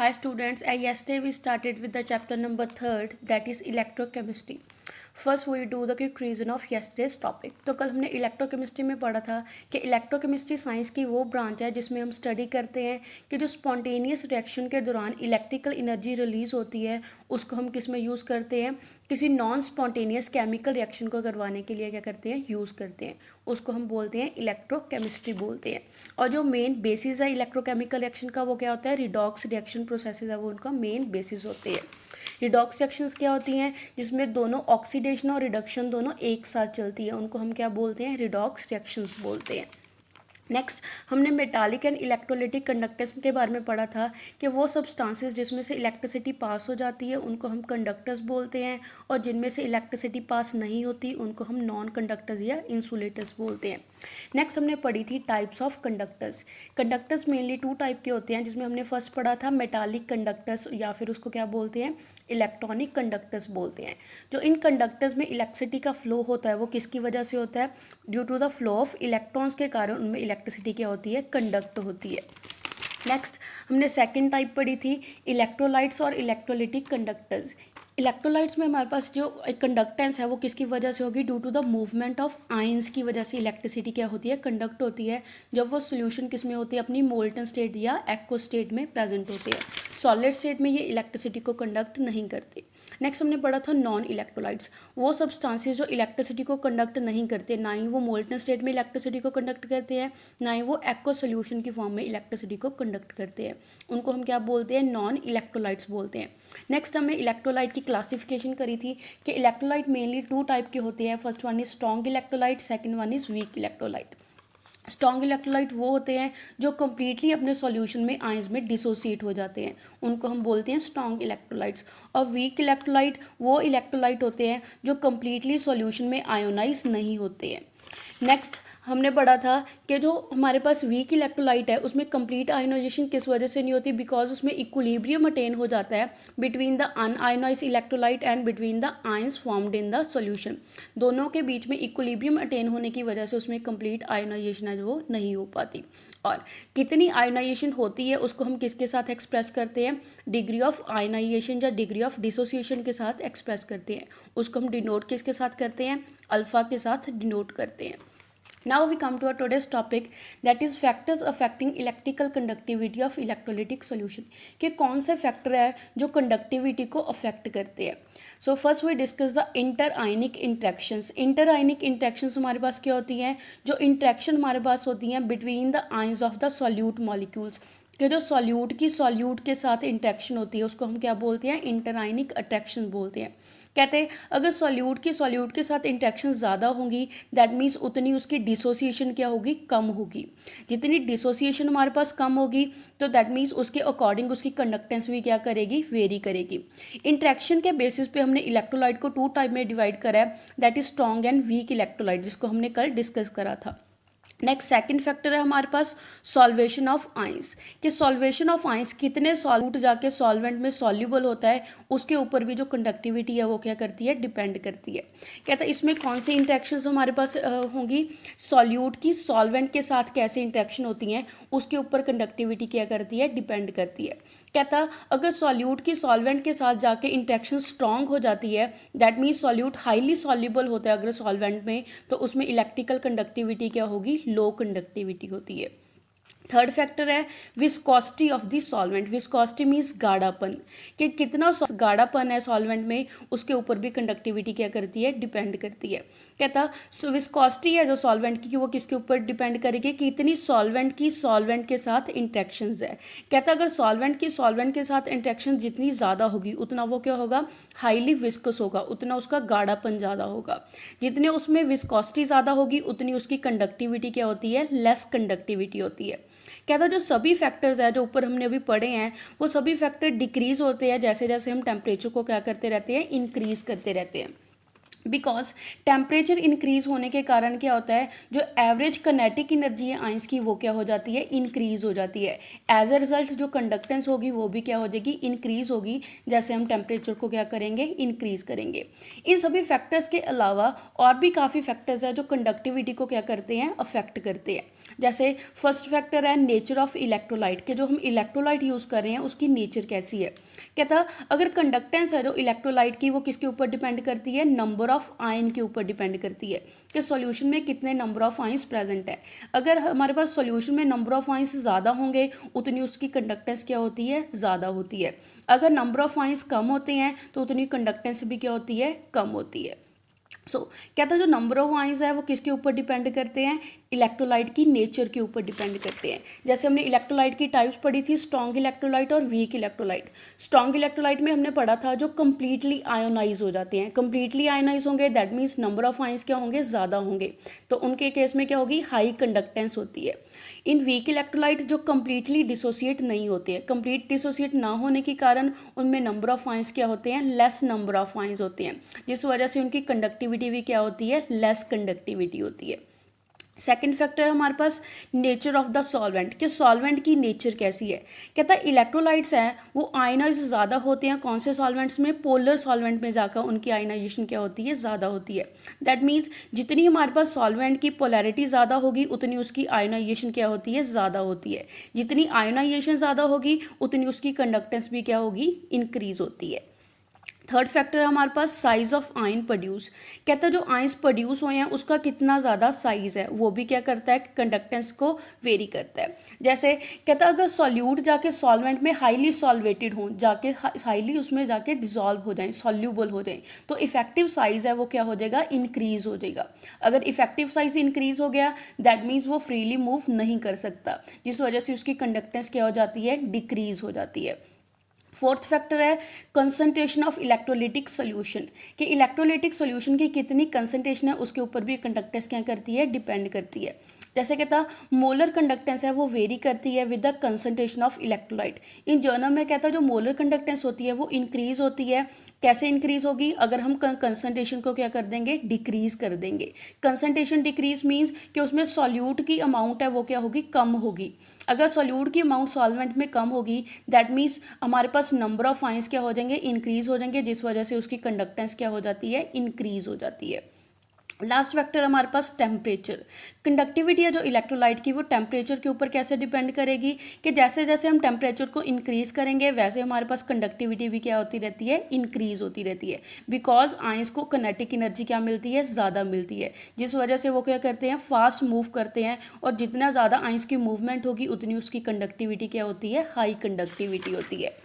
Hi students, yesterday we started with the chapter number 3rd, that is electrochemistry. First we do the quick revision of yesterday's topic. तो कल हमने electrochemistry में पढ़ा था कि electrochemistry science की वो ब्रांच है जिसमें हम स्टडी करते हैं कि जो स्पॉन्टेनियस रिएक्शन के दौरान इलेक्ट्रिकल एनर्जी रिलीज होती है उसको हम किस में यूज़ करते हैं, किसी नॉन स्पॉन्टेनियस केमिकल रिएक्शन को करवाने के लिए क्या करते हैं, यूज़ करते हैं। उसको हम बोलते हैं इलेक्ट्रोकेमिस्ट्री बोलते हैं। और जो मेन बेसिस है इलेक्ट्रोकेमिकल रिएक्शन का वो क्या होता है, रिडॉक्स रिएक्शन प्रोसेसेस है वो उनका मेन बेसिस होते हैं। रिडॉक्स रिएक्शंस क्या होती हैं, जिसमें दोनों ऑक्सीडेशन और रिडक्शन दोनों एक साथ चलती है, उनको हम क्या बोलते हैं, रिडॉक्स रिएक्शंस बोलते हैं। नेक्स्ट हमने मेटालिक एंड इलेक्ट्रोलाइटिक कंडक्टर्स के बारे में पढ़ा था कि वो सब्सटेंसेस जिसमें से इलेक्ट्रिसिटी पास हो जाती है उनको हम कंडक्टर्स बोलते हैं, और जिनमें से इलेक्ट्रिसिटी पास नहीं होती उनको हम नॉन कंडक्टर्स या इंसुलेटर्स बोलते हैं। नेक्स्ट हमने पढ़ी थी types of conductors. Conductors mainly 2 type के होते हैं, जिसमें हमने फर्स्ट पढ़ा था मेटालिक कंडक्टर्स, या फिर उसको क्या बोलते हैं, इलेक्ट्रॉनिक कंडक्टर्स बोलते हैं। जो इन कंडक्टर्स में इलेक्ट्रिसिटी का फ्लो होता है वो किसकी वजह से होता है, due to the flow of electrons के कारण उनमें इलेक्ट्रिसिटी क्या होती है, कंडक्ट होती है। नेक्स्ट हमने सेकंड टाइप पढ़ी थी इलेक्ट्रोलाइट्स और इलेक्ट्रोलाइटिक कंडक्टर्स। इलेक्ट्रोलाइट्स में हमारे पास जो कंडक्टेंस है वो किसकी वजह से होगी, due to the movement of ions की वजह से इलेक्ट्रिसिटी क्या होती है, कंडक्ट होती है, जब वो सोल्यूशन किस में होती है, अपनी मोल्टन स्टेट या एक्व स्टेट में प्रेजेंट होती है। सॉलिड स्टेट में ये इलेक्ट्रिसिटी को कंडक्ट नहीं करती। नेक्स्ट हमने पढ़ा था नॉन इलेक्ट्रोलाइट्स, वो सब्सटेंसेस जो इलेक्ट्रिसिटी को कंडक्ट नहीं करते, ना ही वो मोल्टन स्टेट में इलेक्ट्रिसिटी को कंडक्ट करते हैं, ना ही वो एक्व सोल्यूशन की फॉर्म में इलेक्ट्रिसिटी को कंडक्ट करते हैं, उनको हम क्या बोलते हैं, नॉन इलेक्ट्रोलाइट्स बोलते हैं। नेक्स्ट हमने इलेक्ट्रोलाइट की क्लासिफिकेशन करी थी कि इलेक्ट्रोलाइट मेनली 2 टाइप के होते हैं। First one is strong electrolyte, second one is weak electrolyte. Strong electrolyte वो होते हैं जो कम्प्लीटली अपने सॉल्यूशन में आयंस में डिसोसिएट हो जाते हैं, उनको हम बोलते हैं स्ट्रॉन्ग इलेक्ट्रोलाइट्स। और वीक इलेक्ट्रोलाइट वो इलेक्ट्रोलाइट होते हैं जो कम्प्लीटली सॉल्यूशन में आयोनाइज नहीं होते हैं। नेक्स्ट हमने पढ़ा था कि जो हमारे पास वीक इलेक्ट्रोलाइट है उसमें कंप्लीट आयोनाइजेशन किस वजह से नहीं होती, बिकॉज उसमें इक्विलिब्रियम अटेन हो जाता है between the unionised electrolyte and between the ions formed in the solution. दोनों के बीच में इक्विलिब्रियम अटेन होने की वजह से उसमें कंप्लीट आयोनाइजेशन है जो वो नहीं हो पाती। और कितनी आयोनाइजेशन होती है उसको हम किसके साथ एक्सप्रेस करते हैं, डिग्री ऑफ आयोनाइजेशन या डिग्री ऑफ डिसोसिएशन के साथ एक्सप्रेस करते हैं। उसको हम डिनोट किसके साथ करते हैं, अल्फा के साथ डिनोट करते हैं। Now we come to our today's topic, that is factors affecting electrical conductivity of electrolytic solution। कि कौन से फैक्टर है जो कंडक्टिविटी को अफेक्ट करते हैं। So first we discuss the inter ionic interactions. Inter ionic interactions हमारे पास क्या होती हैं, जो इंट्रैक्शन हमारे पास होती हैं between the ions of the solute molecules, कि जो सॉल्यूट के साथ इंट्रैक्शन होती है उसको हम क्या बोलते हैं, इंटर आयनिक अट्रैक्शन बोलते हैं। कहते हैं अगर सॉल्यूट के साथ इंट्रैक्शन ज़्यादा होंगी दैट मीन्स उतनी उसकी डिसोसिएशन क्या होगी, कम होगी। जितनी डिसोसिएशन हमारे पास कम होगी तो दैट मीन्स उसके अकॉर्डिंग उसकी कंडक्टेंस भी क्या करेगी, वेरी करेगी। इंट्रैक्शन के बेसिस पे हमने इलेक्ट्रोलाइट को 2 टाइप में डिवाइड करा है, that is strong and weak electrolyte, जिसको हमने कल डिस्कस करा था। नेक्स्ट सेकंड फैक्टर है हमारे पास सॉल्वेशन ऑफ आयंस, कि सॉल्वेशन ऑफ आयंस कितने सॉल्यूट जाके सॉल्वेंट में सॉल्यूबल होता है उसके ऊपर भी जो कंडक्टिविटी है वो क्या करती है, डिपेंड करती है। कहता है इसमें कौन सी इंट्रैक्शंस हमारे पास होंगी, सॉल्यूट की सॉल्वेंट के साथ कैसे इंट्रैक्शन होती हैं उसके ऊपर कंडक्टिविटी क्या करती है, डिपेंड करती है। कहता अगर सॉल्यूट की सॉल्वेंट के साथ जाके इंट्रैक्शन स्ट्रॉन्ग हो जाती है that means solute highly soluble होता है अगर सॉल्वेंट में, तो उसमें इलेक्ट्रिकल कंडक्टिविटी क्या होगी, लो कंडक्टिविटी होती है। थर्ड फैक्टर है viscosity of the solvent. Viscosity means गाढ़ापन, कि कितना गाढ़ापन है सॉल्वेंट में उसके ऊपर भी कंडक्टिविटी क्या करती है, डिपेंड करती है। कहता विस्कोसिटी है जो सॉल्वेंट की वो किसके ऊपर डिपेंड करेगी, कि इतनी सॉल्वेंट के साथ इंट्रैक्शंस है। कहता अगर सॉल्वेंट के साथ इंट्रैक्शन जितनी ज़्यादा होगी उतना वो क्या होगा, हाईली विस्कस होगा, उतना उसका गाढ़ापन ज़्यादा होगा। जितने उसमें विस्कोसिटी ज़्यादा होगी उतनी उसकी कंडक्टिविटी क्या होती है, लेस कंडक्टिविटी होती है। कहता जो सभी फैक्टर्स है जो ऊपर हमने अभी पढ़े हैं वो सभी फैक्टर डिक्रीज होते हैं जैसे जैसे हम टेम्परेचर को क्या करते रहते हैं, इंक्रीज करते रहते हैं। बिकॉज टेम्परेचर इंक्रीज होने के कारण क्या होता है, जो एवरेज कनेटिक एनर्जी है आइंस की वो क्या हो जाती है, इंक्रीज हो जाती है। एज अ रिजल्ट जो कंडक्टेंस होगी वो भी क्या हो जाएगी, इंक्रीज होगी, जैसे हम टेम्परेचर को क्या करेंगे, इंक्रीज करेंगे। इन सभी फैक्टर्स के अलावा और भी काफ़ी फैक्टर्स है जो कंडक्टिविटी को क्या करते हैं, अफेक्ट करते हैं। जैसे फर्स्ट फैक्टर है नेचर ऑफ इलेक्ट्रोलाइट, के जो हम इलेक्ट्रोलाइट यूज़ कर रहे हैं उसकी नेचर कैसी है। कहता अगर कंडक्टेंस है जो इलेक्ट्रोलाइट की वो किसके ऊपर डिपेंड करती है, नंबर ऑफ आयन के ऊपर डिपेंड करती है कि सॉल्यूशन में कितने नंबर ऑफ आयंस प्रेजेंट है। अगर हमारे पास सॉल्यूशन में नंबर ऑफ आयंस ज़्यादा होंगे उतनी उसकी कंडक्टेंस क्या होती है, ज़्यादा होती है। अगर नंबर ऑफ आयंस कम होते हैं तो उतनी कंडक्टेंस भी क्या होती है, कम होती है। कहता है जो नंबर ऑफ आयंस है वो किसके ऊपर डिपेंड करते हैं, इलेक्ट्रोलाइट की नेचर के ऊपर डिपेंड करते हैं। जैसे हमने इलेक्ट्रोलाइट की टाइप्स पढ़ी थी, स्ट्रॉन्ग इलेक्ट्रोलाइट और वीक इलेक्ट्रोलाइट। स्ट्रॉन्ग इलेक्ट्रोलाइट में हमने पढ़ा था जो कंप्लीटली आयोनाइज हो जाते हैं, कंप्लीटली आयोनाइज होंगे that means number of ions क्या होंगे, ज़्यादा होंगे, तो उनके केस में क्या होगी, हाई कंडक्टेंस होती है। इन वीक इलेक्ट्रोलाइट जो कंप्लीटली डिसोसिएट नहीं होते हैं, कंप्लीट डिसोसिएट ना होने के कारण उनमें नंबर ऑफ आयंस क्या होते हैं, लेस नंबर ऑफ आयंस होते हैं, जिस वजह से उनकी कंडक्टिविटी भी क्या होती है, लेस कंडक्टिविटी होती है। सेकेंड फैक्टर है हमारे पास नेचर ऑफ द सॉल्वेंट, कि सॉल्वेंट की नेचर कैसी है। कहता है इलेक्ट्रोलाइट्स हैं वो आयनाइज ज़्यादा होते हैं कौन से सॉल्वेंट्स में, पोलर सॉल्वेंट में जाकर उनकी आयनाइजेशन क्या होती है, ज़्यादा होती है। दैट मीन्स जितनी हमारे पास सॉल्वेंट की पोलैरिटी ज़्यादा होगी उतनी उसकी आयनाइजेशन क्या होती है, ज़्यादा होती है। जितनी आयनाइजेशन ज़्यादा होगी उतनी उसकी कंडक्टेंस भी क्या होगी, इंक्रीज होती है। थर्ड फैक्टर है हमारे पास साइज ऑफ आयन प्रोड्यूस। कहता है जो आयंस प्रोड्यूस हुए हैं उसका कितना ज़्यादा साइज है वो भी क्या करता है, कंडक्टेंस को वेरी करता है। जैसे कहता है अगर सॉल्यूट जाके सॉल्वेंट में हाईली सॉल्वेटेड हों, जाके हाईली उसमें जाके डिजॉल्व हो जाएं, सॉल्यूबल हो जाएं, तो इफेक्टिव साइज है वो क्या हो जाएगा, इंक्रीज हो जाएगा। अगर इफेक्टिव साइज इंक्रीज हो गया दैट मीन्स वो फ्रीली मूव नहीं कर सकता, जिस वजह से उसकी कंडक्टेंस क्या हो जाती है, डिक्रीज हो जाती है। फोर्थ फैक्टर है कंसंट्रेशन ऑफ इलेक्ट्रोलिटिक सोल्यूशन, कि इलेक्ट्रोलिटिक सोल्यूशन की कितनी कंसंट्रेशन है उसके ऊपर भी कंडक्टेंस क्या करती है, डिपेंड करती है। जैसे कहता मोलर कंडक्टेंस है वो वेरी करती है with the concentration of electrolyte. In journal में कहता जो मोलर कंडक्टेंस होती है वो इंक्रीज होती है। कैसे इंक्रीज होगी, अगर हम कंसंट्रेशन को क्या कर देंगे, डिक्रीज कर देंगे। कंसंट्रेशन डिक्रीज मीन्स कि उसमें सॉल्यूट की अमाउंट है वो क्या होगी, कम होगी। अगर सॉल्यूट की अमाउंट सॉल्वेंट में कम होगी दैट मीन्स हमारे पास नंबर ऑफ आयंस क्या हो जाएंगे, इंक्रीज हो जाएंगे, जिस वजह से उसकी कंडक्टेंस क्या हो जाती है, इंक्रीज हो जाती है। लास्ट फैक्टर हमारे पास टेम्परेचर। कंडक्टिविटी है जो इलेक्ट्रोलाइट की वो टेम्परेचर के ऊपर कैसे डिपेंड करेगी, कि जैसे जैसे हम टेम्परेचर को इंक्रीज करेंगे वैसे हमारे पास कंडक्टिविटी भी क्या होती रहती है, इंक्रीज होती रहती है। बिकॉज आयंस को कनेटिक एनर्जी क्या मिलती है, ज़्यादा मिलती है, जिस वजह से वो क्या करते हैं, फास्ट मूव करते हैं, और जितना ज़्यादा आयंस की मूवमेंट होगी उतनी उसकी कंडक्टिविटी क्या होती है, हाई कंडक्टिविटी होती है।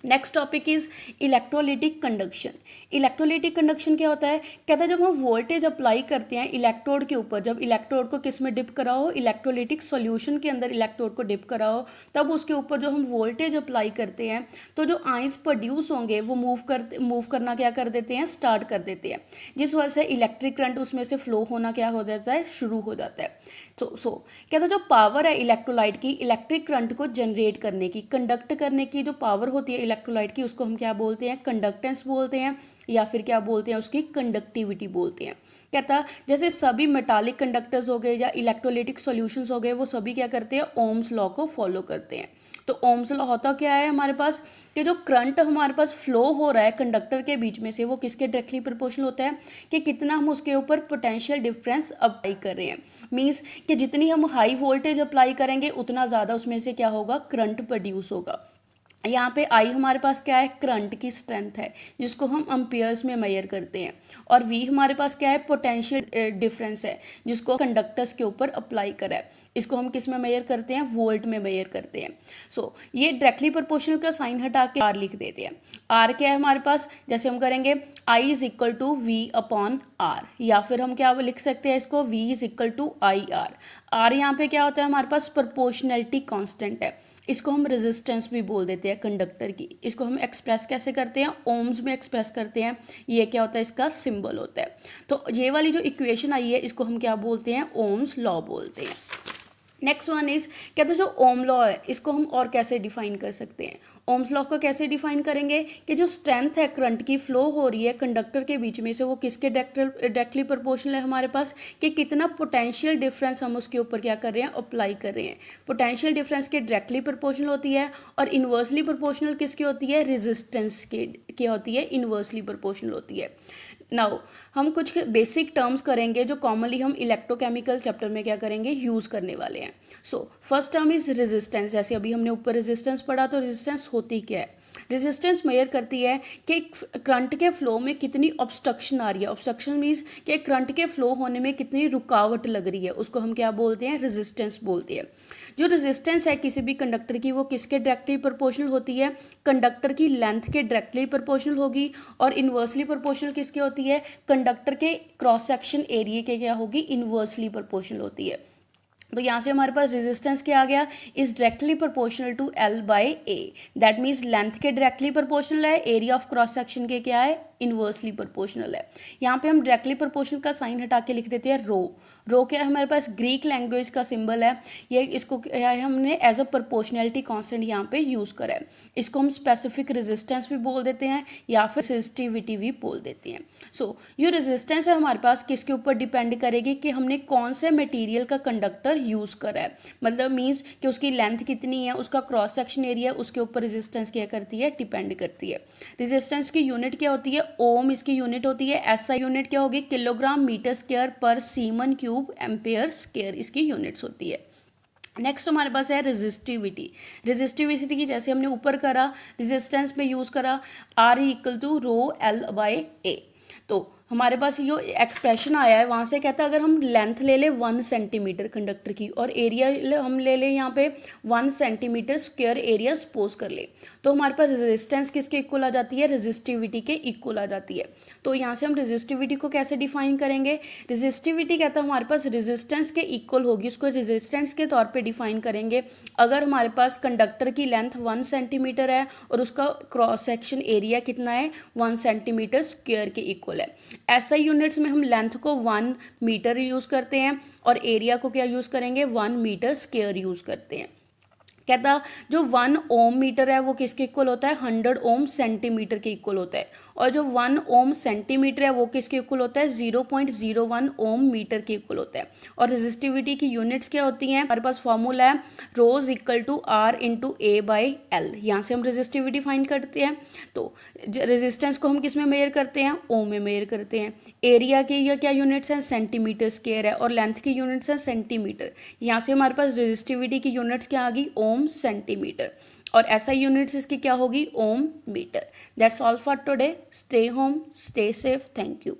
Next topic is electrolytic conduction. Electrolytic conduction क्या होता है, कहता है जब हम वोल्टेज अप्लाई करते हैं इलेक्ट्रोड के ऊपर, जब इलेक्ट्रोड को किस में डिप कराओ, इलेक्ट्रोलिटिक सॉल्यूशन के अंदर इलेक्ट्रोड को डिप कराओ, तब उसके ऊपर जो हम वोल्टेज अप्लाई करते हैं तो जो आयंस प्रोड्यूस होंगे वो मूव करना क्या कर देते हैं, स्टार्ट कर देते हैं, जिस वजह से इलेक्ट्रिक करंट उसमें से फ्लो होना क्या हो जाता है, शुरू हो जाता है। सो कहता है जो पावर है इलेक्ट्रोलाइट की इलेक्ट्रिक करंट को जनरेट करने की, कंडक्ट करने की जो पावर होती है इलेक्ट्रोलाइट की, उसको हम क्या बोलते हैं, कंडक्टेंस बोलते हैं, या फिर क्या बोलते हैं, उसकी कंडक्टिविटी बोलते हैं। कहता जैसे सभी मेटालिक कंडक्टर्स हो गए या इलेक्ट्रोलिटिक सॉल्यूशंस हो गए वो सभी क्या करते हैं, ओम्स लॉ को फॉलो करते हैं। तो ओम्स लॉ होता क्या है हमारे पास, कि जो करंट हमारे पास फ्लो हो रहा है कंडक्टर के बीच में से वो किसके डायरेक्टली प्रोपोर्शनल होता है, कि कितना हम उसके ऊपर पोटेंशियल डिफरेंस अप्लाई कर रहे हैं। मीन्स कि जितनी हम हाई वोल्टेज अप्लाई करेंगे उतना ज़्यादा उसमें से क्या होगा, करंट प्रोड्यूस होगा। यहाँ पे आई हमारे पास क्या है, करंट की स्ट्रेंथ है जिसको हम एम्पियर्स में मेजर करते हैं, और वी हमारे पास क्या है, पोटेंशियल डिफरेंस है जिसको कंडक्टर्स के ऊपर अप्लाई करा है, इसको हम किस में मेजर करते हैं, वोल्ट में मेजर करते हैं। सो ये डायरेक्टली प्रोपोर्शनल का साइन हटा के आर लिख देते हैं। आर क्या है हमारे पास, जैसे हम करेंगे I is equal to V upon R, या फिर हम क्या लिख सकते हैं इसको, V is equal to I R. R यहाँ पे क्या होता है हमारे पास, प्रोपोर्शनैलिटी कांस्टेंट है, इसको हम रेजिस्टेंस भी बोल देते हैं कंडक्टर की। इसको हम एक्सप्रेस कैसे करते हैं, ओम्स में एक्सप्रेस करते हैं, ये क्या होता है, इसका सिंबल होता है। तो ये वाली जो इक्वेशन आई है इसको हम क्या बोलते हैं, ओम्स लॉ बोलते हैं। नेक्स्ट वन इज कहते हैं जो ओम लॉ है इसको हम और कैसे डिफाइन कर सकते हैं। ओम्स लॉ को कैसे डिफाइन करेंगे कि जो स्ट्रेंथ है करंट की फ्लो हो रही है कंडक्टर के बीच में से वो किसके डायरेक्टली प्रोपोर्शनल है हमारे पास, कि कितना पोटेंशियल डिफरेंस हम उसके ऊपर क्या कर रहे हैं, अप्लाई कर रहे हैं। पोटेंशियल डिफरेंस के डायरेक्टली प्रोपोर्शनल होती है और इन्वर्सली प्रोपोर्शनल किसकी होती है, रेजिस्टेंस की होती है, इन्वर्सली प्रोपोर्शनल होती है। नाउ हम कुछ बेसिक टर्म्स करेंगे जो कॉमनली हम इलेक्ट्रोकेमिकल चैप्टर में क्या करेंगे, यूज़ करने वाले हैं। So first term is resistance. जैसे अभी हमने ऊपर रेजिस्टेंस पढ़ा, तो रेजिस्टेंस होती क्या है, रेजिस्टेंस मेजर करती है कि करंट के फ्लो में कितनी ऑब्स्ट्रक्शन आ रही है। ऑब्स्ट्रक्शन मीन्स कि करंट के फ्लो होने में कितनी रुकावट लग रही है, उसको हम क्या बोलते हैं, रेजिस्टेंस बोलते हैं। जो रेजिस्टेंस है किसी भी कंडक्टर की वो किसके डायरेक्टली प्रोपोर्शनल होती है, कंडक्टर की लेंथ के डायरेक्टली प्रोपोर्शनल होगी। और इन्वर्सली प्रोपोर्शनल किसके होती है, कंडक्टर के क्रॉस सेक्शन एरिया के क्या होगी, इन्वर्सली प्रोपोर्शनल होती है। तो यहाँ से हमारे पास रेजिस्टेंस क्या आ गया, is directly proportional to L by A. That means length के डायरेक्टली प्रोपोर्शनल है, एरिया ऑफ क्रॉस सेक्शन के क्या है, इन्वर्सली प्रोपोर्शनल है। यहाँ पे हम डायरेक्टली प्रोपोर्शनल का साइन हटा के लिख देते हैं रो। रो क्या है हमारे पास, ग्रीक लैंग्वेज का सिंबल है ये, इसको क्या है हमने एज अ प्रोपोर्शनैलिटी कांस्टेंट यहाँ पे यूज़ करा है। इसको हम स्पेसिफिक रेजिस्टेंस भी बोल देते हैं या फिर रेजिस्टिविटी भी बोल देते हैं। सो ये रेजिस्टेंस है हमारे पास किसके ऊपर डिपेंड करेगी कि हमने कौन से मटेरियल का कंडक्टर यूज़ करा है, मतलब मीन्स कि उसकी लेंथ कितनी है, उसका क्रॉस सेक्शन एरिया, उसके ऊपर रेजिस्टेंस क्या करती है, डिपेंड करती है। रेजिस्टेंस की यूनिट क्या होती है, ओम इसकी यूनिट होती है। एसआई यूनिट क्या होगी, किलोग्राम मीटर स्क्वायर पर सीमन क्यूब एम्पेयर स्क्वायर इसकी यूनिट्स होती है। नेक्स्ट हमारे पास है रेजिस्टिविटी। रेजिस्टिविटी की जैसे हमने ऊपर करा रेजिस्टेंस में यूज़ करा R equal to rho L by A. तो हमारे पास ये एक्सप्रेशन आया है वहाँ से कहता है अगर हम लेंथ ले लें 1 सेंटीमीटर कंडक्टर की और एरिया हम ले लें यहाँ पे 1 सेंटीमीटर स्क्वायर एरिया सपोज कर ले, तो हमारे पास रेजिस्टेंस किसके इक्वल आ जाती है, रेजिस्टिविटी के इक्वल आ जाती है। तो यहाँ से हम रेजिस्टिविटी को कैसे डिफाइन करेंगे, रेजिस्टिविटी कहता है हमारे पास रेजिस्टेंस के इक्वल होगी, उसको रेजिस्टेंस के तौर पर डिफाइन करेंगे अगर हमारे पास कंडक्टर की लेंथ 1 सेंटीमीटर है और उसका क्रॉस सेक्शन एरिया कितना है, 1 सेंटीमीटर स्क्वायर के इक्वल है। एसआई यूनिट्स में हम लेंथ को 1 मीटर यूज़ करते हैं और एरिया को क्या यूज़ करेंगे, 1 मीटर स्क्वायर यूज़ करते हैं। कहता जो 1 ओम मीटर है वो किसके इक्वल होता है, 100 ओम सेंटीमीटर के इक्वल होता है। और जो 1 ओम सेंटीमीटर है वो किसके इक्वल होता है, 0.01 ओम मीटर के इक्वल होता है। और रेजिस्टिविटी की यूनिट्स क्या होती हैं, हमारे पास फॉर्मूला है rho equal to R into A by L. यहाँ से हम रेजिस्टिविटी फाइंड करते हैं। तो रेजिस्टेंस को हम किस में मेजर करते हैं, ओम में मेजर करते हैं। एरिया की या क्या यूनिट्स हैं, सेंटीमीटर स्क्वायर है और लेंथ की यूनिट्स हैं सेंटीमीटर। यहाँ से हमारे पास रेजिस्टिविटी की यूनिट्स क्या आ गई, ओम सेंटीमीटर। और ऐसा यूनिट्स इसकी क्या होगी, ohm metre. That's all for today. Stay home, stay safe, thank you.